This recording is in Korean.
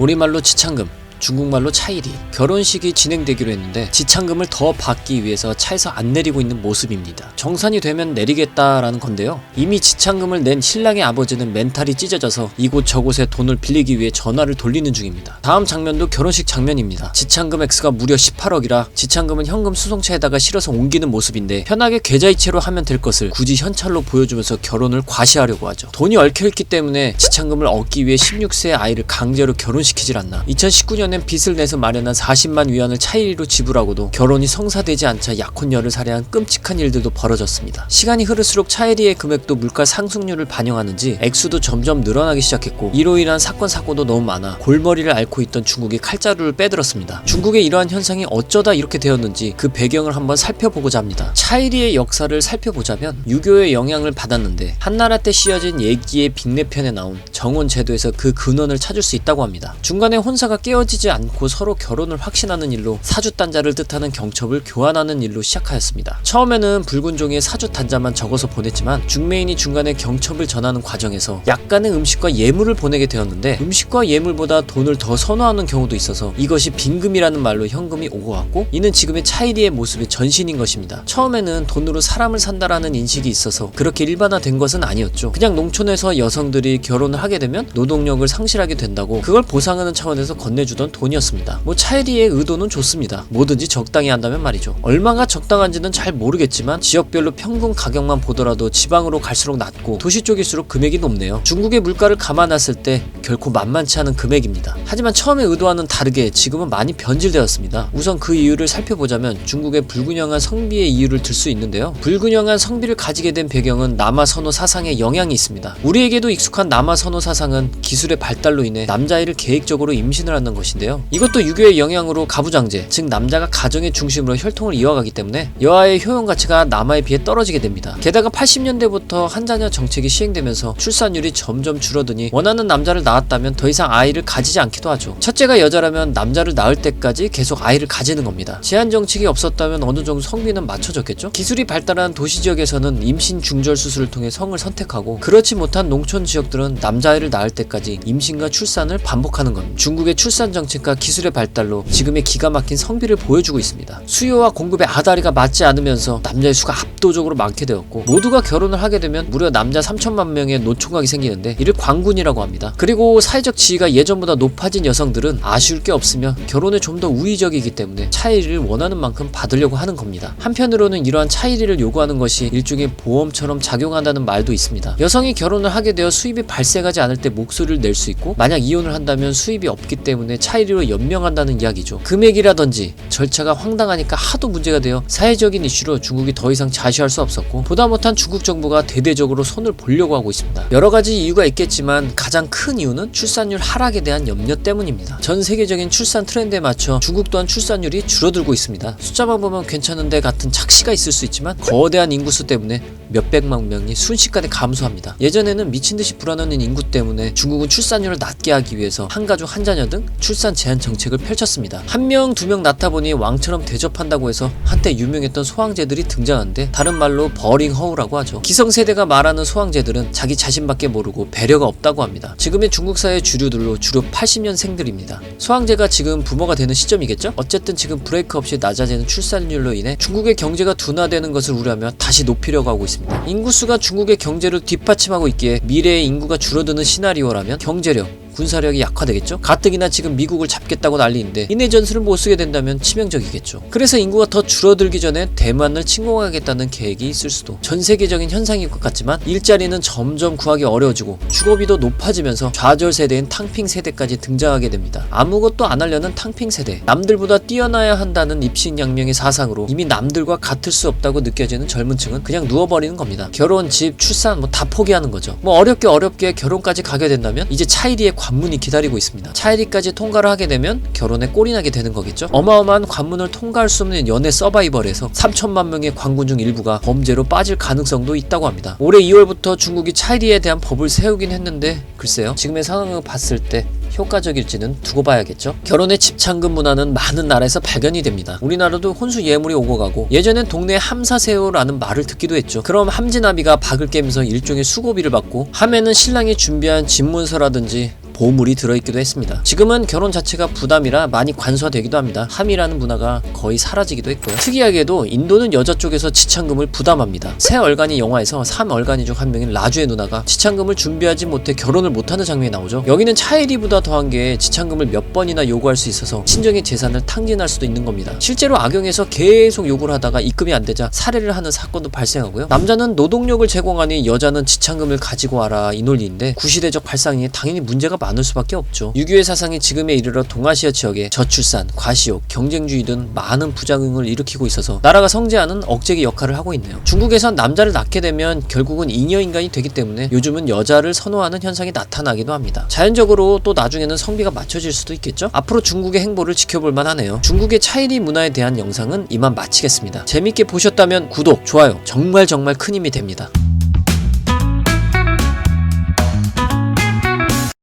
우리말로 지창금, 중국말로 차일이 결혼식이 진행되기로 했는데 지창금을 더 받기 위해서 차에서 안 내리고 있는 모습입니다. 정산이 되면 내리겠다라는 건데요. 이미 지창금을 낸 신랑의 아버지는 멘탈이 찢어져서 이곳저곳에 돈을 빌리기 위해 전화를 돌리는 중입니다. 다음 장면도 결혼식 장면입니다. 지창금 액수가 무려 18억이라 지창금은 현금 수송차에다가 실어서 옮기는 모습인데 편하게 계좌이체로 하면 될 것을 굳이 현찰로 보여주면서 결혼을 과시하려고 하죠. 돈이 얽혀있기 때문에 지창금을 얻기 위해 16세의 아이를 강제로 결혼시키질 않나. 2019년엔 빚을 내서 마련한 40만 위안을 차일이로 지불하고도 결혼이 성사되지 않자 약혼녀를 살해한 끔찍한 일들도 벌어졌습니다. 시간이 흐를수록 차일이의 금액도 물가 상승률을 반영하는지 액수도 점점 늘어나기 시작했고 이로 인한 사건 사고도 너무 많아 골머리를 앓고 있던 중국이 칼자루를 빼들었습니다. 중국의 이러한 현상이 어쩌다 이렇게 되었는지 그 배경을 한번 살펴보고자 합니다. 차일이의 역사를 살펴보자면 유교의 영향을 받았는데 한나라 때 씌어진 예기의 빅내편에 나온 정원 제도에서 그 근원을 찾을 수 있다고 합니다. 중간에 혼사가 깨어지지 않고 서로 결혼을 확신하는 일로 사주단자를 뜻하는 경첩을 교환하는 일로 시작하였습니다. 처음에는 붉은 종이에 사주단자만 적어서 보냈지만 중매인이 중간에 경첩을 전하는 과정에서 약간의 음식과 예물을 보내게 되었는데 음식과 예물보다 돈을 더 선호하는 경우도 있어서 이것이 빈금이라는 말로 현금이 오고 갔고 이는 지금의 차일이의 모습의 전신인 것입니다. 처음에는 돈으로 사람을 산다라는 인식이 있어서 그렇게 일반화된 것은 아니었죠. 그냥 농촌에서 여성들이 결혼을 하게 되면 노동력을 상실하게 된다고 그걸 보상하는 차원에서 건네주던 돈이었습니다. 차일이의 의도는 좋습니다. 뭐든지 적당히 한다면 말이죠. 얼마가 적당한지는 잘 모르겠지만 지역별로 평균 가격만 보더라도 지방으로 갈수록 낮고 도시 쪽일수록 금액이 높네요. 중국의 물가를 감안했을 때 결코 만만치 않은 금액입니다. 하지만 처음에 의도와는 다르게 지금은 많이 변질되었습니다. 우선 그 이유를 살펴보자면 중국의 불균형한 성비의 이유를 들 수 있는데요. 불균형한 성비를 가지게 된 배경은 남아 선호 사상의 영향이 있습니다. 우리에게도 익숙한 남아 선호 사상은 기술의 발달로 인해 남자아이를 계획적으로 임신을 하는 것인데요. 이것도 유교의 영향으로 가부장제, 즉 남자가 가정의 중심으로 혈통을 이어가기 때문에 여아의 효용 가치가 남아에 비해 떨어지게 됩니다. 게다가 80년대부터 한자녀 정책이 시행되면서 출산율이 점점 줄어드니 원하는 남자를 낳았다면 더 이상 아이를 가지지 않기도 하죠. 첫째가 여자라면 남자를 낳을 때까지 계속 아이를 가지는 겁니다. 제한 정책이 없었다면 어느 정도 성비는 맞춰졌겠죠? 기술이 발달한 도시 지역에서는 임신 중절 수술을 통해 성을 선택하고 그렇지 못한 농촌 지역들은 남자아이를 낳을 때까지 임신과 출산을 반복하는 겁니다. 중국의 출산 정책과 기술의 발달로 지금의 기가 막힌 성비를 보여주고 있습니다. 수요와 공급의 아다리가 맞지 않으면서 남자의 수가 압도적으로 많게 되었고 모두가 결혼을 하게 되면 무려 남자 3천만 명의 노총각이 생기는데 이를 광군이라고 합니다. 그리고 사회적 지위가 예전보다 높아진 여성들은 아쉬울 게 없으며 결혼에 좀 더 우위적이기 때문에 차일이를 원하는 만큼 받으려고 하는 겁니다. 한편으로는 이러한 차일이를 요구하는 것이 일종의 보험처럼 작용한다는 말도 있습니다. 여성이 결혼을 하게 되어 수입이 발생하지 않을 때 목소리를 낼 수 있고 만약 이혼을 한다면 수입이 없기 때문에 차일이로 연명한다는 이야기죠. 금액이라든지 절차가 황당하니까 하도 문제가 되어 사회적인 이슈로 중국이 더 이상 자시할 수 없었고 보다 못한 중국 정부가 대대적으로 손을 보려고 하고 있습니다. 여러가지 이유가 있겠지만 가장 큰 이유는 출산율 하락에 대한 염려 때문입니다. 전 세계적인 출산 트렌드에 맞춰 중국 또한 출산율이 줄어들고 있습니다. 숫자만 보면 괜찮은데 같은 착시가 있을 수 있지만 거대한 인구수 때문에 몇백만 명이 순식간에 감소합니다. 예전에는 미친듯이 불어나는 인구 때문에 중국은 출산율을 낮게 하기 위해서 한가족 한자녀 등 출산 제한 정책을 펼쳤습니다. 한 명, 두 명 낳다 보니 왕처럼 대접한다고 해서 한때 유명했던 소황제들이 등장하는데 다른 말로 버링허우라고 하죠. 기성세대가 말하는 소황제들은 자기 자신밖에 모르고 배려가 없다고 합니다. 지금의 중국 사회 주류들로 주로 80년생들입니다. 소황제가 지금 부모가 되는 시점이겠죠? 어쨌든 지금 브레이크 없이 낮아지는 출산율로 인해 중국의 경제가 둔화되는 것을 우려하며 다시 높이려고 하고 있습니다. 인구수가 중국의 경제를 뒷받침하고 있기에 미래의 인구가 줄어드는 시나리오라면 경제력, 군사력이 약화되겠죠? 가뜩이나 지금 미국을 잡겠다고 난리인데 이내 전술을 못 쓰게 된다면 치명적이겠죠. 그래서 인구가 더 줄어들기 전에 대만을 침공하겠다는 계획이 있을 수도. 전 세계적인 현상일 것 같지만 일자리는 점점 구하기 어려워지고 주거비도 높아지면서 좌절 세대인 탕핑 세대까지 등장하게 됩니다. 아무것도 안 하려는 탕핑 세대. 남들보다 뛰어나야 한다는 입신양명의 사상으로 이미 남들과 같을 수 없다고 느껴지는 젊은 층은 그냥 누워버리는 겁니다. 결혼, 집, 출산 다 포기하는 거죠. 어렵게 결혼까지 가게 된다면 이제 차일이의 관문이 기다리고 있습니다. 차일이까지 통과를 하게 되면 결혼에 꼴이 나게 되는 거겠죠. 어마어마한 관문을 통과할 수 없는 연애 서바이벌에서 3천만 명의 관군 중 일부가 범죄로 빠질 가능성도 있다고 합니다. 올해 2월부터 중국이 차일이에 대한 법을 세우긴 했는데 글쎄요. 지금의 상황을 봤을 때 효과적일지는 두고 봐야겠죠. 결혼의 집착금 문화는 많은 나라에서 발견이 됩니다. 우리나라도 혼수 예물이 오고 가고 예전엔 동네에 함사세요라는 말을 듣기도 했죠. 그럼 함지나비가 박을 깨면서 일종의 수고비를 받고 함에는 신랑이 준비한 집문서라든지 보물이 들어있기도 했습니다. 지금은 결혼 자체가 부담이라 많이 관소화되기도 합니다. 함이라는 문화가 거의 사라지기도 했고요. 특이하게도 인도는 여자 쪽에서 지참금을 부담합니다. 새 얼간이 영화에서 3얼간이 중 한 명인 라주의 누나가 지참금을 준비하지 못해 결혼을 못하는 장면이 나오죠. 여기는 차이리보다 더한 게 지참금을 몇 번이나 요구할 수 있어서 친정의 재산을 탕진할 수도 있는 겁니다. 실제로 악영에서 계속 요구를 하다가 입금이 안 되자 살해를 하는 사건도 발생하고요. 남자는 노동력을 제공하니 여자는 지참금을 가지고 와라 이 논리인데 구시대적 발상이 당연히 문제가 많을 수밖에 없죠. 유교의 사상이 지금에 이르러 동아시아 지역에 저출산, 과시욕, 경쟁주의 등 많은 부작용을 일으키고 있어서 나라가 성재하는 억제기 역할을 하고 있네요. 중국에선 남자를 낳게 되면 결국은 잉여인간이 되기 때문에 요즘은 여자를 선호하는 현상이 나타나기도 합니다. 자연적으로 또 나중에는 성비가 맞춰질 수도 있겠죠? 앞으로 중국의 행보를 지켜볼 만하네요. 중국의 차이리 문화에 대한 영상은 이만 마치겠습니다. 재밌게 보셨다면 구독, 좋아요 정말 큰 힘이 됩니다.